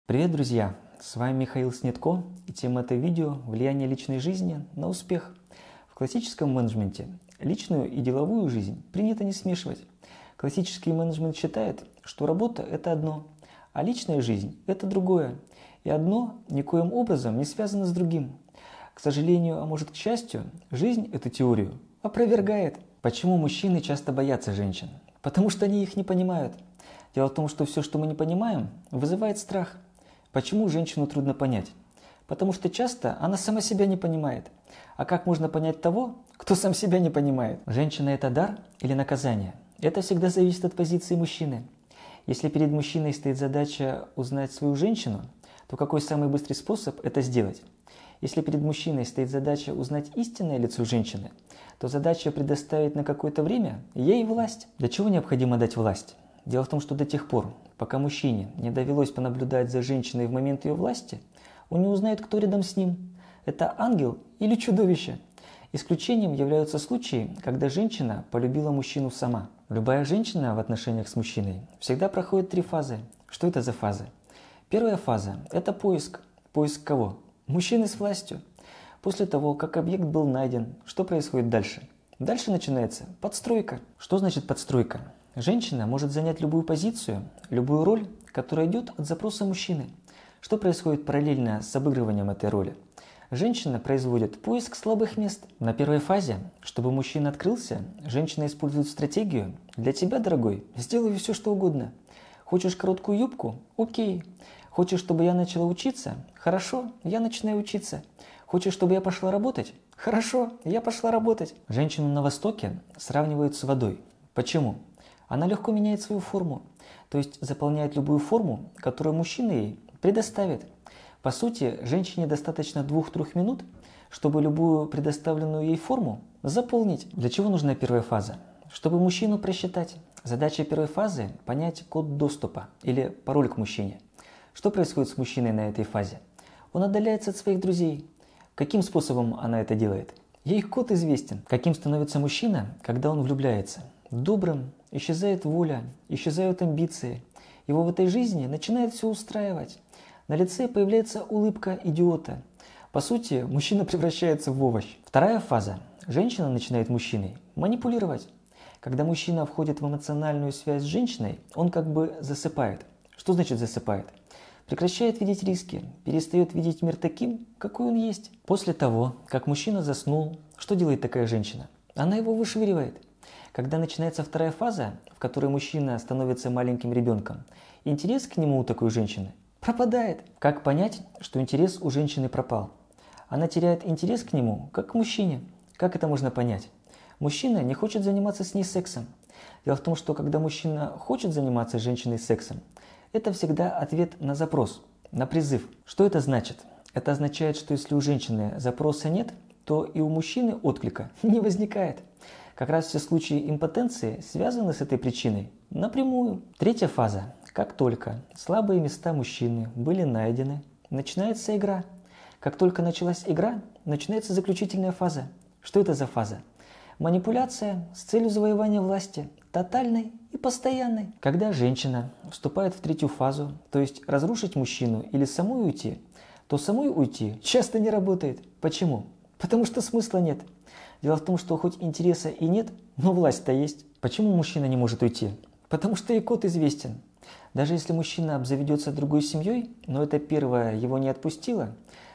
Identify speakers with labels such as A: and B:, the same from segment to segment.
A: Привет, друзья! С вами Михаил Снетко, и тема этого видео – влияние личной жизни на успех. В классическом менеджменте личную и деловую жизнь принято не смешивать. Классический менеджмент считает, что работа – это одно, а личная жизнь – это другое, и одно никоим образом не связано с другим. К сожалению, а может к счастью, жизнь эту теорию опровергает. Почему мужчины часто боятся женщин? Потому что они их не понимают. Дело в том, что все, что мы не понимаем, вызывает страх. Почему женщину трудно понять? Потому что часто она сама себя не понимает. А как можно понять того, кто сам себя не понимает? Женщина – это дар или наказание? Это всегда зависит от позиции мужчины. Если перед мужчиной стоит задача узнать свою женщину, то какой самый быстрый способ это сделать? Если перед мужчиной стоит задача узнать истинное лицо женщины, то задача предоставить на какое-то время ей власть. Для чего необходимо дать власть? Дело в том, что до тех пор, пока мужчине не довелось понаблюдать за женщиной в момент ее власти, он не узнает, кто рядом с ним. Это ангел или чудовище. Исключением являются случаи, когда женщина полюбила мужчину сама. Любая женщина в отношениях с мужчиной всегда проходит 3 фазы. Что это за фазы? Первая фаза – это поиск. Поиск кого? Мужчины с властью. После того, как объект был найден, что происходит дальше? Дальше начинается подстройка. Что значит подстройка? Женщина может занять любую позицию, любую роль, которая идет от запроса мужчины. Что происходит параллельно с обыгрыванием этой роли? Женщина производит поиск слабых мест. На первой фазе, чтобы мужчина открылся, женщина использует стратегию «для тебя, дорогой, сделаю все, что угодно». Хочешь короткую юбку? Окей. Хочешь, чтобы я начала учиться? Хорошо, я начинаю учиться. Хочешь, чтобы я пошла работать? Хорошо, я пошла работать. Женщину на Востоке сравнивают с водой. Почему? Она легко меняет свою форму, то есть заполняет любую форму, которую мужчина ей предоставит. По сути, женщине достаточно 2-3 минут, чтобы любую предоставленную ей форму заполнить. Для чего нужна первая фаза? Чтобы мужчину просчитать. Задача первой фазы – понять код доступа или пароль к мужчине. Что происходит с мужчиной на этой фазе? Он отдаляется от своих друзей. Каким способом она это делает? Ей код известен. Каким становится мужчина, когда он влюбляется? Добрым. Исчезает воля, исчезают амбиции. Его в этой жизни начинает все устраивать. На лице появляется улыбка идиота. По сути, мужчина превращается в овощ. Вторая фаза. Женщина начинает мужчиной манипулировать. Когда мужчина входит в эмоциональную связь с женщиной, он как бы засыпает. Что значит засыпает? Прекращает видеть риски, перестает видеть мир таким, какой он есть. После того, как мужчина заснул, что делает такая женщина? Она его вышвыривает. Когда начинается вторая фаза, в которой мужчина становится маленьким ребенком, интерес к нему у такой женщины пропадает. Как понять, что интерес у женщины пропал? Она теряет интерес к нему, как к мужчине. Как это можно понять? Мужчина не хочет заниматься с ней сексом. Дело в том, что когда мужчина хочет заниматься с женщиной сексом, это всегда ответ на запрос, на призыв. Что это значит? Это означает, что если у женщины запроса нет, то и у мужчины отклика не возникает. Как раз все случаи импотенции связаны с этой причиной напрямую. Третья фаза. Как только слабые места мужчины были найдены, начинается игра. Как только началась игра, начинается заключительная фаза. Что это за фаза? Манипуляция с целью завоевания власти, тотальной и постоянной. Когда женщина вступает в третью фазу, то есть разрушить мужчину или самой уйти, то самой уйти часто не работает. Почему? Потому что смысла нет. Дело в том, что хоть интереса и нет, но власть-то есть. Почему мужчина не может уйти? Потому что и код известен. Даже если мужчина обзаведется другой семьей, но эта первая его не отпустила,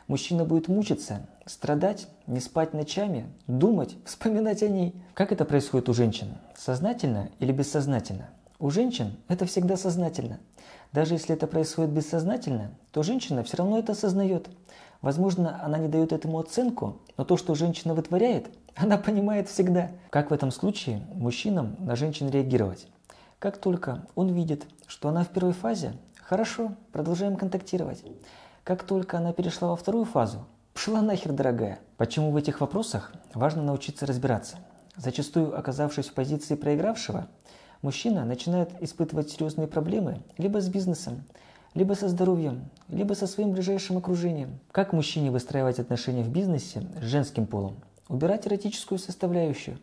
A: мужчина будет мучиться, страдать, не спать ночами, думать, вспоминать о ней. Как это происходит у женщин? Сознательно или бессознательно? У женщин это всегда сознательно. Даже если это происходит бессознательно, то женщина все равно это осознает. Возможно, она не дает этому оценку, но то, что женщина вытворяет, она понимает всегда. Как в этом случае мужчинам на женщин реагировать? Как только он видит, что она в первой фазе, хорошо, продолжаем контактировать. Как только она перешла во вторую фазу, пошла нахер, дорогая. Почему в этих вопросах важно научиться разбираться? Зачастую, оказавшись в позиции проигравшего, мужчина начинает испытывать серьезные проблемы либо с бизнесом, либо со здоровьем, либо со своим ближайшим окружением. Как мужчине выстраивать отношения в бизнесе с женским полом? Убирать эротическую составляющую.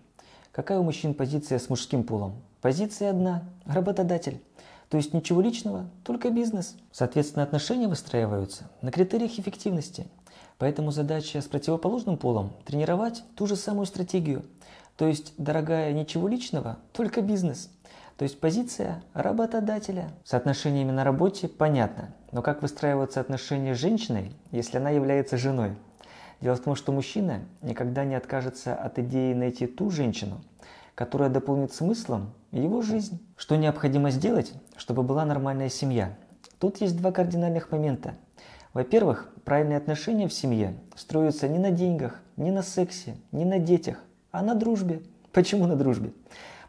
A: Какая у мужчин позиция с мужским полом? Позиция одна – работодатель. То есть ничего личного, только бизнес. Соответственно, отношения выстраиваются на критериях эффективности. Поэтому задача с противоположным полом – тренировать ту же самую стратегию. То есть, дорогая, ничего личного, только бизнес. То есть позиция работодателя. С отношениями на работе понятно. Но как выстраиваются отношения с женщиной, если она является женой? Дело в том, что мужчина никогда не откажется от идеи найти ту женщину, которая дополнит смыслом его жизнь. Что необходимо сделать, чтобы была нормальная семья? Тут есть два кардинальных момента. Во-первых, правильные отношения в семье строятся не на деньгах, не на сексе, не на детях, а на дружбе. Почему на дружбе?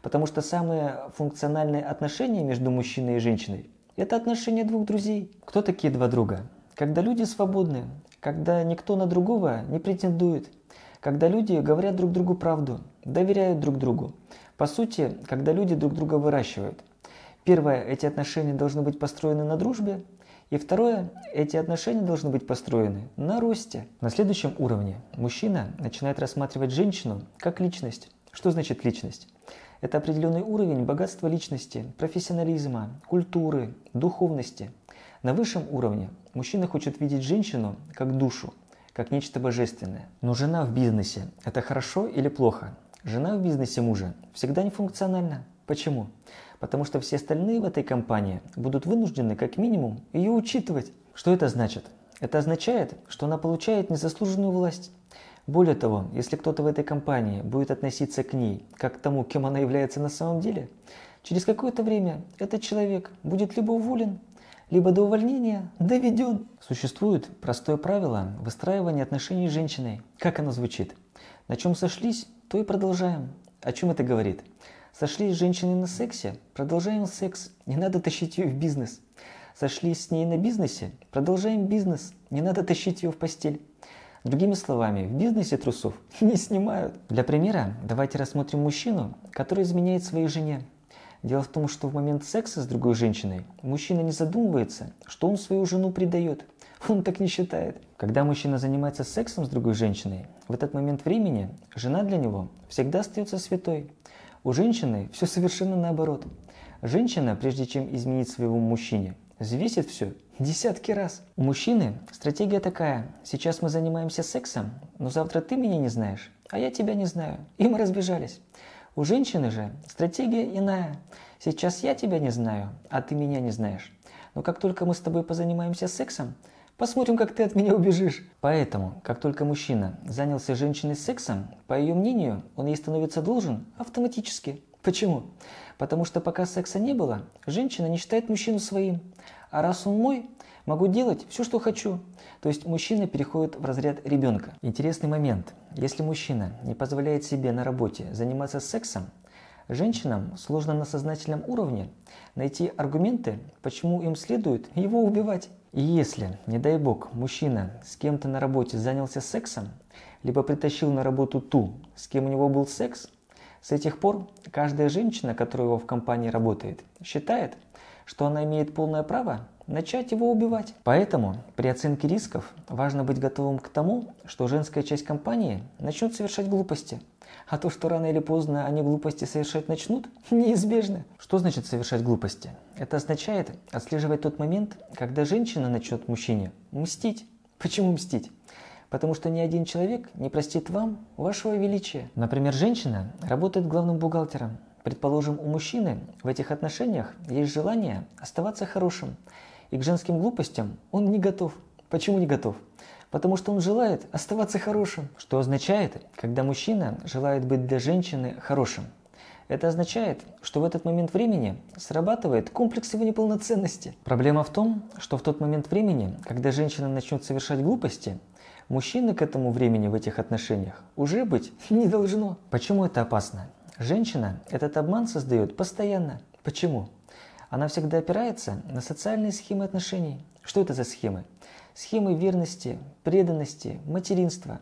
A: Потому что самые функциональные отношения между мужчиной и женщиной – это отношения двух друзей. Кто такие два друга? Когда люди свободны, когда никто на другого не претендует, когда люди говорят друг другу правду, доверяют друг другу. По сути, когда люди друг друга выращивают. Первое, эти отношения должны быть построены на дружбе. И второе, эти отношения должны быть построены на росте. На следующем уровне мужчина начинает рассматривать женщину как личность. Что значит личность? Это определенный уровень богатства личности, профессионализма, культуры, духовности. На высшем уровне мужчина хочет видеть женщину как душу, как нечто божественное. Но жена в бизнесе – это хорошо или плохо? Жена в бизнесе мужа всегда нефункциональна. Почему? Потому что все остальные в этой компании будут вынуждены как минимум ее учитывать. Что это значит? Это означает, что она получает незаслуженную власть. Более того, если кто-то в этой компании будет относиться к ней как к тому, кем она является на самом деле, через какое-то время этот человек будет либо уволен, либо до увольнения доведен. Существует простое правило выстраивания отношений с женщиной. Как оно звучит? На чем сошлись, то и продолжаем. О чем это говорит? Сошлись с женщиной на сексе, продолжаем секс, не надо тащить ее в бизнес. Сошлись с ней на бизнесе, продолжаем бизнес, не надо тащить ее в постель. Другими словами, в бизнесе трусов не снимают. Для примера давайте рассмотрим мужчину, который изменяет своей жене. Дело в том, что в момент секса с другой женщиной мужчина не задумывается, что он свою жену предает. Он так не считает. Когда мужчина занимается сексом с другой женщиной, в этот момент времени жена для него всегда остается святой. У женщины все совершенно наоборот. Женщина, прежде чем изменить своему мужчине, взвесит все десятки раз. У мужчины стратегия такая: сейчас мы занимаемся сексом, но завтра ты меня не знаешь, а я тебя не знаю, и мы разбежались. У женщины же стратегия иная: сейчас я тебя не знаю, а ты меня не знаешь. Но как только мы с тобой позанимаемся сексом, посмотрим, как ты от меня убежишь. Поэтому, как только мужчина занялся женщиной сексом, по ее мнению, он ей становится должен автоматически. Почему? Потому что пока секса не было, женщина не считает мужчину своим. А раз он мой, могу делать все, что хочу. То есть мужчина переходит в разряд ребенка. Интересный момент. Если мужчина не позволяет себе на работе заниматься сексом, женщинам сложно на сознательном уровне найти аргументы, почему им следует его убивать. И если, не дай бог, мужчина с кем-то на работе занялся сексом, либо притащил на работу ту, с кем у него был секс, с этих пор каждая женщина, которая его в компании работает, считает, что она имеет полное право начать его убивать. Поэтому при оценке рисков важно быть готовым к тому, что женская часть компании начнет совершать глупости. А то, что рано или поздно они глупости совершать начнут, неизбежно. Что значит совершать глупости? Это означает отслеживать тот момент, когда женщина начнет мужчине мстить. Почему мстить? Потому что ни один человек не простит вам вашего величия. Например, женщина работает главным бухгалтером. Предположим, у мужчины в этих отношениях есть желание оставаться хорошим. И к женским глупостям он не готов. Почему не готов? Потому что он желает оставаться хорошим. Что означает, когда мужчина желает быть для женщины хорошим? Это означает, что в этот момент времени срабатывает комплекс его неполноценности. Проблема в том, что в тот момент времени, когда женщина начнет совершать глупости, мужчины к этому времени в этих отношениях уже быть не должно. Почему это опасно? Женщина этот обман создает постоянно. Почему? Она всегда опирается на социальные схемы отношений. Что это за схемы? Схемы верности, преданности, материнства.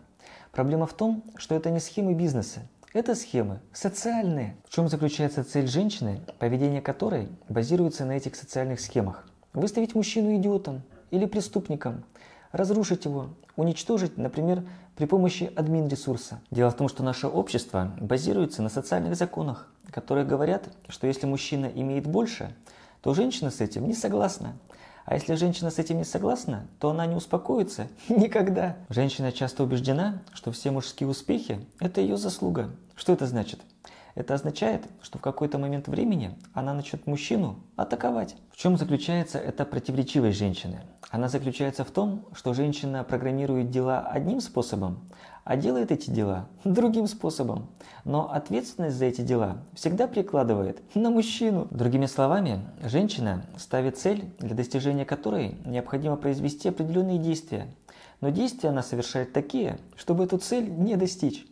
A: Проблема в том, что это не схемы бизнеса. Это схемы социальные. В чем заключается цель женщины, поведение которой базируется на этих социальных схемах? Выставить мужчину идиотом или преступником, разрушить его, уничтожить, например, при помощи админ-ресурса. Дело в том, что наше общество базируется на социальных законах, которые говорят, что если мужчина имеет больше, то женщина с этим не согласна. А если женщина с этим не согласна, то она не успокоится никогда. Женщина часто убеждена, что все мужские успехи – это ее заслуга. Что это значит? Это означает, что в какой-то момент времени она начнет мужчину атаковать. В чем заключается эта противоречивость женщины? Она заключается в том, что женщина программирует дела одним способом, а делает эти дела другим способом. Но ответственность за эти дела всегда перекладывает на мужчину. Другими словами, женщина ставит цель, для достижения которой необходимо произвести определенные действия. Но действия она совершает такие, чтобы эту цель не достичь.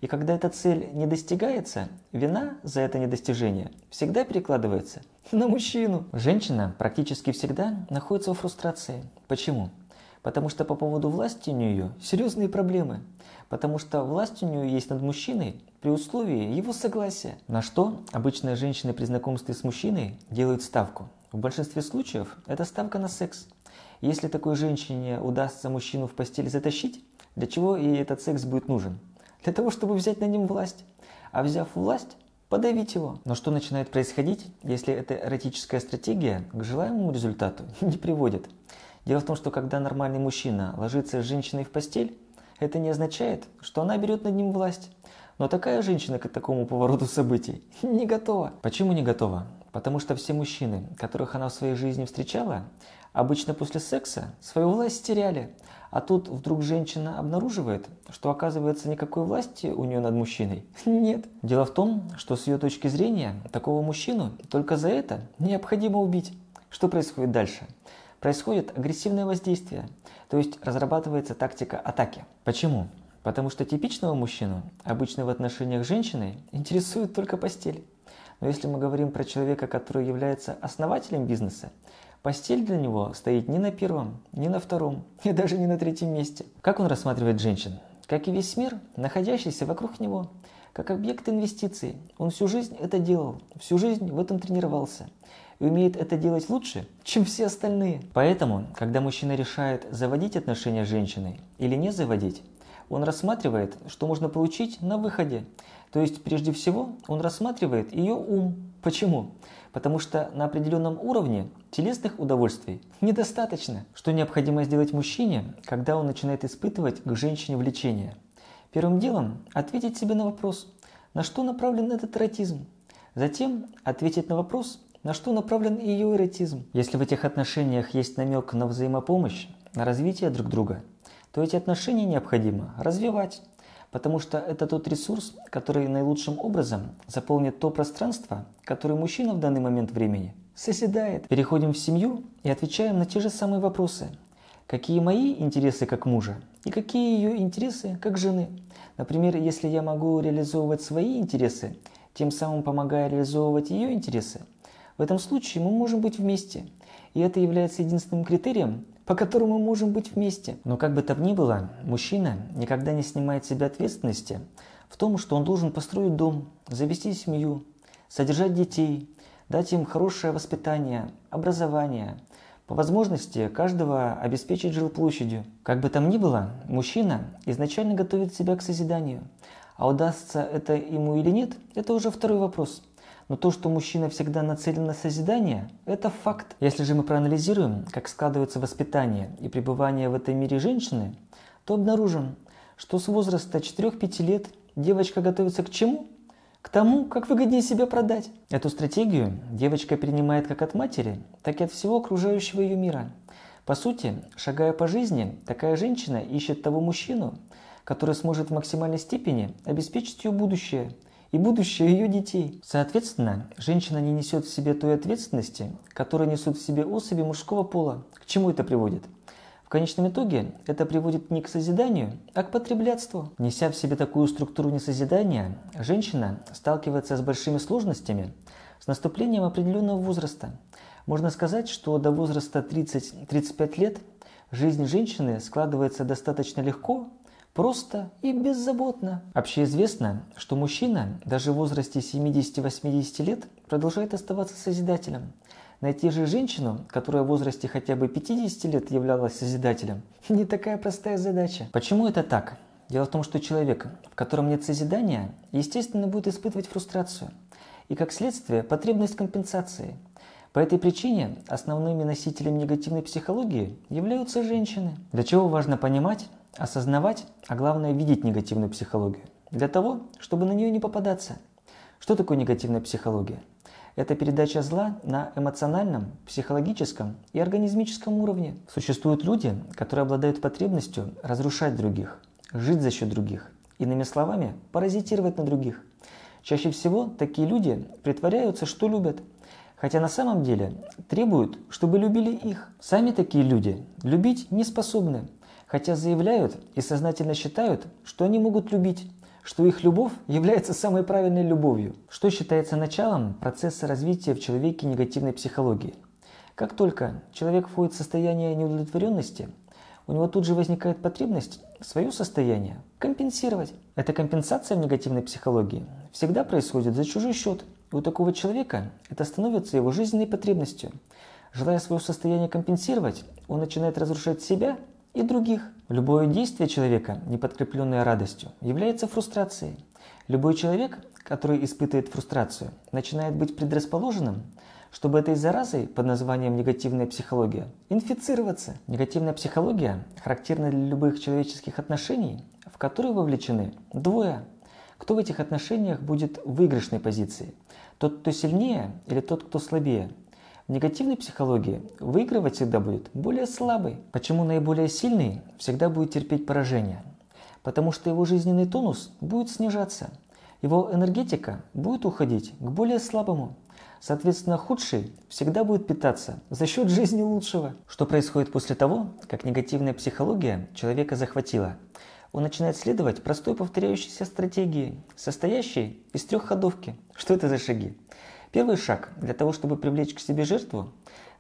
A: И когда эта цель не достигается, вина за это недостижение всегда перекладывается на мужчину. Женщина практически всегда находится во фрустрации. Почему? Потому что по поводу власти у нее серьезные проблемы. Потому что власть у нее есть над мужчиной при условии его согласия. На что обычно женщины при знакомстве с мужчиной делают ставку. В большинстве случаев это ставка на секс. Если такой женщине удастся мужчину в постель затащить, для чего ей этот секс будет нужен? Для того, чтобы взять над ним власть. А взяв власть, подавить его. Но что начинает происходить, если эта эротическая стратегия к желаемому результату не приводит? Дело в том, что когда нормальный мужчина ложится с женщиной в постель, это не означает, что она берет над ним власть. Но такая женщина к такому повороту событий не готова. Почему не готова? Потому что все мужчины, которых она в своей жизни встречала, обычно после секса свою власть теряли. А тут вдруг женщина обнаруживает, что оказывается никакой власти у нее над мужчиной нет. Дело в том, что с ее точки зрения такого мужчину только за это необходимо убить. Что происходит дальше? Происходит агрессивное воздействие, то есть разрабатывается тактика атаки. Почему? Потому что типичного мужчину обычно в отношениях с женщиной интересует только постель. Но если мы говорим про человека, который является основателем бизнеса, постель для него стоит не на первом, не на втором и даже не на третьем месте. Как он рассматривает женщин? Как и весь мир, находящийся вокруг него, как объект инвестиций. Он всю жизнь это делал, всю жизнь в этом тренировался и умеет это делать лучше, чем все остальные. Поэтому, когда мужчина решает заводить отношения с женщиной или не заводить, он рассматривает, что можно получить на выходе. То есть, прежде всего, он рассматривает ее ум. Почему? Потому что на определенном уровне телесных удовольствий недостаточно. Что необходимо сделать мужчине, когда он начинает испытывать к женщине влечение? Первым делом ответить себе на вопрос, на что направлен этот эротизм. Затем ответить на вопрос, на что направлен ее эротизм. Если в этих отношениях есть намек на взаимопомощь, на развитие друг друга, то эти отношения необходимо развивать. Потому что это тот ресурс, который наилучшим образом заполнит то пространство, которое мужчина в данный момент времени созидает. Переходим в семью и отвечаем на те же самые вопросы. Какие мои интересы как мужа и какие ее интересы как жены? Например, если я могу реализовывать свои интересы, тем самым помогая реализовывать ее интересы, в этом случае мы можем быть вместе. И это является единственным критерием, по которому мы можем быть вместе. Но как бы там ни было, мужчина никогда не снимает с себя ответственности в том, что он должен построить дом, завести семью, содержать детей, дать им хорошее воспитание, образование, по возможности каждого обеспечить жилплощадью. Как бы там ни было, мужчина изначально готовит себя к созиданию. А удастся это ему или нет, это уже второй вопрос. Но то, что мужчина всегда нацелен на созидание, это факт. Если же мы проанализируем, как складывается воспитание и пребывание в этом мире женщины, то обнаружим, что с возраста 4-5 лет девочка готовится к чему? К тому, как выгоднее себя продать. Эту стратегию девочка перенимает как от матери, так и от всего окружающего ее мира. По сути, шагая по жизни, такая женщина ищет того мужчину, который сможет в максимальной степени обеспечить ее будущее и будущее ее детей. Соответственно, женщина не несет в себе той ответственности, которую несут в себе особи мужского пола. К чему это приводит? В конечном итоге это приводит не к созиданию, а к потреблятству. Неся в себе такую структуру несозидания, женщина сталкивается с большими сложностями с наступлением определенного возраста. Можно сказать, что до возраста 30-35 лет жизнь женщины складывается достаточно легко, просто и беззаботно. Общеизвестно, что мужчина даже в возрасте 70-80 лет продолжает оставаться созидателем. Найти же женщину, которая в возрасте хотя бы 50 лет являлась созидателем, не такая простая задача. Почему это так? Дело в том, что человек, в котором нет созидания, естественно, будет испытывать фрустрацию и, как следствие, потребность компенсации. По этой причине основными носителями негативной психологии являются женщины. Для чего важно понимать, осознавать, а главное видеть негативную психологию? Для того, чтобы на нее не попадаться. Что такое негативная психология? Это передача зла на эмоциональном, психологическом и организмическом уровне. Существуют люди, которые обладают потребностью разрушать других, жить за счет других, иными словами, паразитировать на других. Чаще всего такие люди притворяются, что любят, хотя на самом деле требуют, чтобы любили их. Сами такие люди любить не способны, хотя заявляют и сознательно считают, что они могут любить, что их любовь является самой правильной любовью. Что считается началом процесса развития в человеке негативной психологии? Как только человек входит в состояние неудовлетворенности, у него тут же возникает потребность свое состояние компенсировать. Эта компенсация в негативной психологии всегда происходит за чужой счет. И у такого человека это становится его жизненной потребностью. Желая свое состояние компенсировать, он начинает разрушать себя и других. Любое действие человека, не подкрепленное радостью, является фрустрацией. Любой человек, который испытывает фрустрацию, начинает быть предрасположенным, чтобы этой заразой под названием негативная психология инфицироваться. Негативная психология характерна для любых человеческих отношений, в которые вовлечены двое. Кто в этих отношениях будет в выигрышной позиции? Тот, кто сильнее, или тот, кто слабее? В негативной психологии выигрывать всегда будет более слабый. Почему наиболее сильный всегда будет терпеть поражение? Потому что его жизненный тонус будет снижаться. Его энергетика будет уходить к более слабому. Соответственно, худший всегда будет питаться за счет жизни лучшего. Что происходит после того, как негативная психология человека захватила? Он начинает следовать простой повторяющейся стратегии, состоящей из 3 ходовки. Что это за шаги? Первый шаг для того, чтобы привлечь к себе жертву,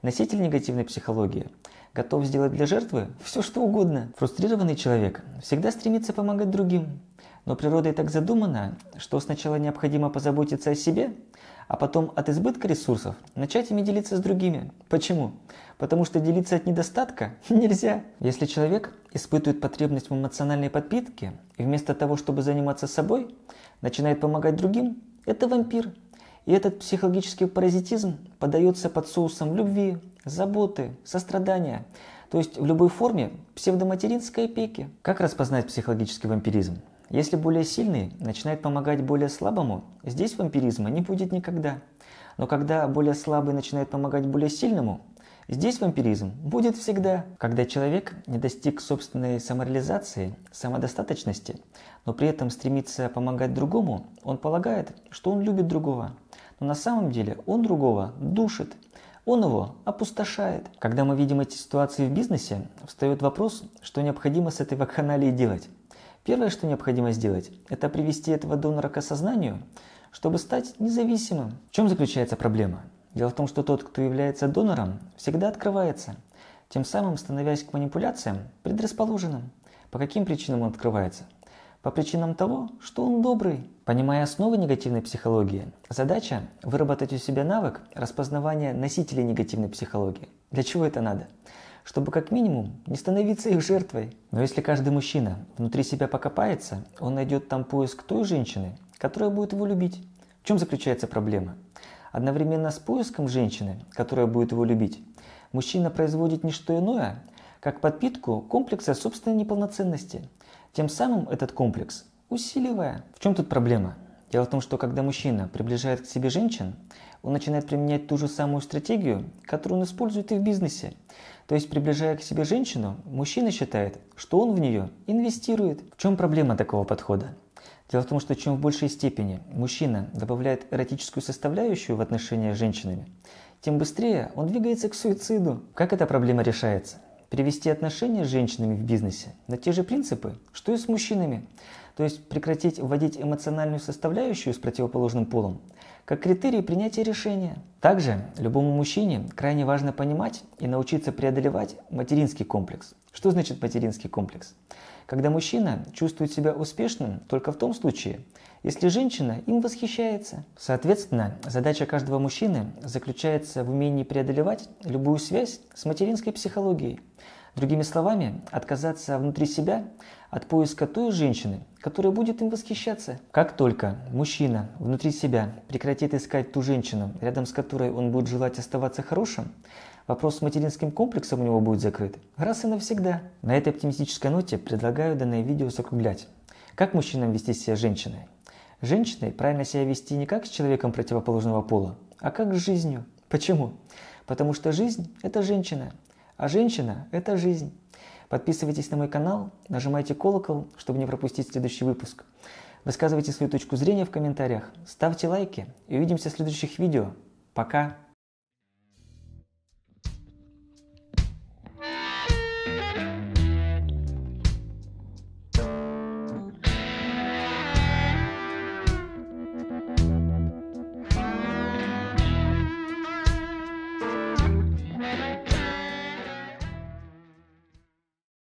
A: носитель негативной психологии готов сделать для жертвы все, что угодно. Фрустрированный человек всегда стремится помогать другим. Но природой так задумано, что сначала необходимо позаботиться о себе, а потом от избытка ресурсов начать ими делиться с другими. Почему? Потому что делиться от недостатка нельзя. Если человек испытывает потребность в эмоциональной подпитке и вместо того, чтобы заниматься собой, начинает помогать другим, это вампир. И этот психологический паразитизм подается под соусом любви, заботы, сострадания, то есть в любой форме псевдоматеринской опеки. Как распознать психологический вампиризм? Если более сильный начинает помогать более слабому, здесь вампиризма не будет никогда. Но когда более слабый начинает помогать более сильному, здесь вампиризм будет всегда. Когда человек не достиг собственной самореализации, самодостаточности, но при этом стремится помогать другому, он полагает, что он любит другого. Но на самом деле он другого душит, он его опустошает. Когда мы видим эти ситуации в бизнесе, встает вопрос, что необходимо с этой вакханалией делать. Первое, что необходимо сделать, это привести этого донора к осознанию, чтобы стать независимым. В чем заключается проблема? Дело в том, что тот, кто является донором, всегда открывается, тем самым становясь к манипуляциям предрасположенным. По каким причинам он открывается? По причинам того, что он добрый. Понимая основы негативной психологии, задача – выработать у себя навык распознавания носителей негативной психологии. Для чего это надо? Чтобы как минимум не становиться их жертвой. Но если каждый мужчина внутри себя покопается, он найдет там поиск той женщины, которая будет его любить. В чем заключается проблема? Одновременно с поиском женщины, которая будет его любить, мужчина производит не что иное, как подпитку комплекса собственной неполноценности, тем самым этот комплекс усиливая. В чем тут проблема? Дело в том, что когда мужчина приближает к себе женщин, он начинает применять ту же самую стратегию, которую он использует и в бизнесе. То есть, приближая к себе женщину, мужчина считает, что он в нее инвестирует. В чем проблема такого подхода? Дело в том, что чем в большей степени мужчина добавляет эротическую составляющую в отношения с женщинами, тем быстрее он двигается к суициду. Как эта проблема решается? Перевести отношения с женщинами в бизнесе на те же принципы, что и с мужчинами. То есть прекратить вводить эмоциональную составляющую с противоположным полом как критерий принятия решения. Также любому мужчине крайне важно понимать и научиться преодолевать материнский комплекс. Что значит материнский комплекс? Когда мужчина чувствует себя успешным только в том случае, если женщина им восхищается. Соответственно, задача каждого мужчины заключается в умении преодолевать любую связь с материнской психологией. Другими словами, отказаться внутри себя от поиска той женщины, которая будет им восхищаться. Как только мужчина внутри себя прекратит искать ту женщину, рядом с которой он будет желать оставаться хорошим, вопрос с материнским комплексом у него будет закрыт раз и навсегда. На этой оптимистической ноте предлагаю данное видео закруглять. Как мужчинам вести себя с женщиной? Женщиной правильно себя вести не как с человеком противоположного пола, а как с жизнью. Почему? Потому что жизнь – это женщина, а женщина – это жизнь. Подписывайтесь на мой канал, нажимайте колокол, чтобы не пропустить следующий выпуск. Высказывайте свою точку зрения в комментариях, ставьте лайки и увидимся в следующих видео. Пока!